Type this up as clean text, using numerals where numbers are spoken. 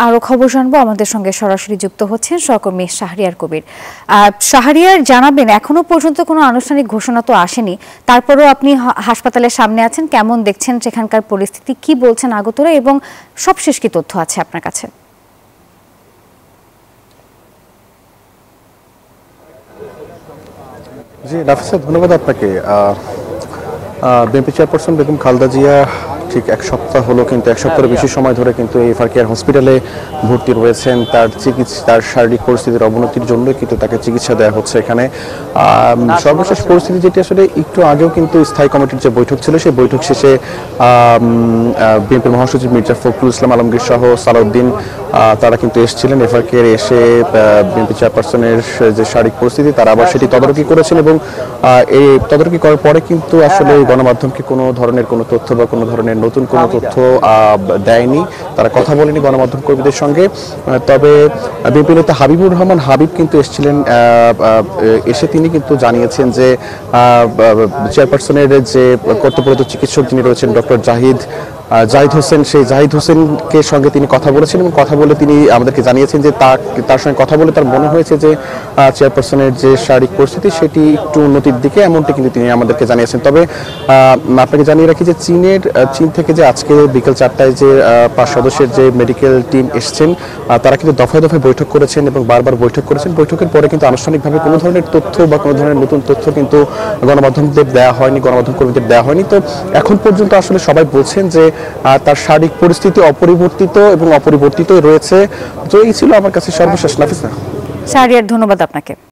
আরো খবর জানবো। আমাদের সঙ্গে সরাসরি যুক্ত হচ্ছেন সহকর্মী শাহরিয়ার কবির। শাহরিয়ার, জানাবেন এখনো পর্যন্ত কোনো আনুষ্ঠানিক ঘোষণা তো আসেনি, তারপরেও আপনি হাসপাতালের সামনে আছেন, কেমন দেখছেন সেখানকার পরিস্থিতি, কি বলছেন আগতরা এবং সবশেষ কি তথ্য আছে আপনার কাছে? জি নাফিসা, ধন্যবাদ আপনাকে। বিএনপি চেয়ারপারসন বেগম খালেদা জিয়া ঠিক এক সপ্তাহ হলো, কিন্তু এক সপ্তাহের বেশি সময় ধরে কিন্তু এই এফআর কেয়ার হসপিটালে ভর্তি রয়েছেন। তার শারীরিক পরিস্থিতির অবনতির জন্য কিন্তু তাকে চিকিৎসা দেওয়া হচ্ছে এখানে। সর্বশেষ পরিস্থিতি যেটি আসলে একটু আগেও কিন্তু স্থায়ী কমিটির যে বৈঠক ছিল, সেই বৈঠক শেষে বিএনপির মহাসচিব মির্জা ফখরুল ইসলাম আলমগীর সহ সালাউদ্দিন তারা কিন্তু এসেছিলেন এফআর কেয়ারে, এসে বিএনপি চেয়ারপারসনের যে শারীরিক পরিস্থিতি তারা আবার সেটি তদারকি করেছেন এবং এই তদারকি করার পরে কিন্তু আসলে গণমাধ্যমকে কোনো ধরনের কোনো তথ্য বা কোনো ধরনের নতুন কোনো তথ্য দেয়নি। তারা কথা বলেনি গণমাধ্যম কর্মীদের সঙ্গে। তবে বিএনপি নেতা হাবিবুর রহমান হাবিব কিন্তু এসেছিলেন, এসে তিনি কিন্তু জানিয়েছেন যে চেয়ারপারসনের যে কর্তব্যরত চিকিৎসক যিনি রয়েছেন ডক্টর জাহিদ হোসেন, সেই জাহিদ হোসেনকে সঙ্গে তিনি কথা বলেছেন এবং কথা বলে তিনি আমাদেরকে জানিয়েছেন যে তার সঙ্গে কথা বলে তার মনে হয়েছে যে চেয়ারপারসনের যে শারীরিক পরিস্থিতি সেটি একটু উন্নতির দিকে, এমনটি কিন্তু তিনি আমাদেরকে জানিয়েছেন। তবে আপনাকে জানিয়ে রাখি যে চীন থেকে যে আজকে বিকেল 4টায় যে 5 সদস্যের যে মেডিকেল টিম এসছেন, তারা কিন্তু দফায় দফায় বৈঠক করেছেন এবং বারবার বৈঠক করেছেন। বৈঠকের পরে কিন্তু আনুষ্ঠানিকভাবে কোনো ধরনের তথ্য বা কোনো ধরনের নতুন তথ্য কিন্তু গণমাধ্যমদের দেওয়া হয়নি, গণমাধ্যম কর্মীদের দেওয়া হয়নি। তো এখন পর্যন্ত আসলে সবাই বলছেন যে তার শারীরিক পরিস্থিতি অপরিবর্তিত এবং অপরিবর্তিতই রয়েছে। তো এই ছিল আমার কাছে সর্বশেষ। নাফিসা, শাহরিয়ার, ধন্যবাদ আপনাকে।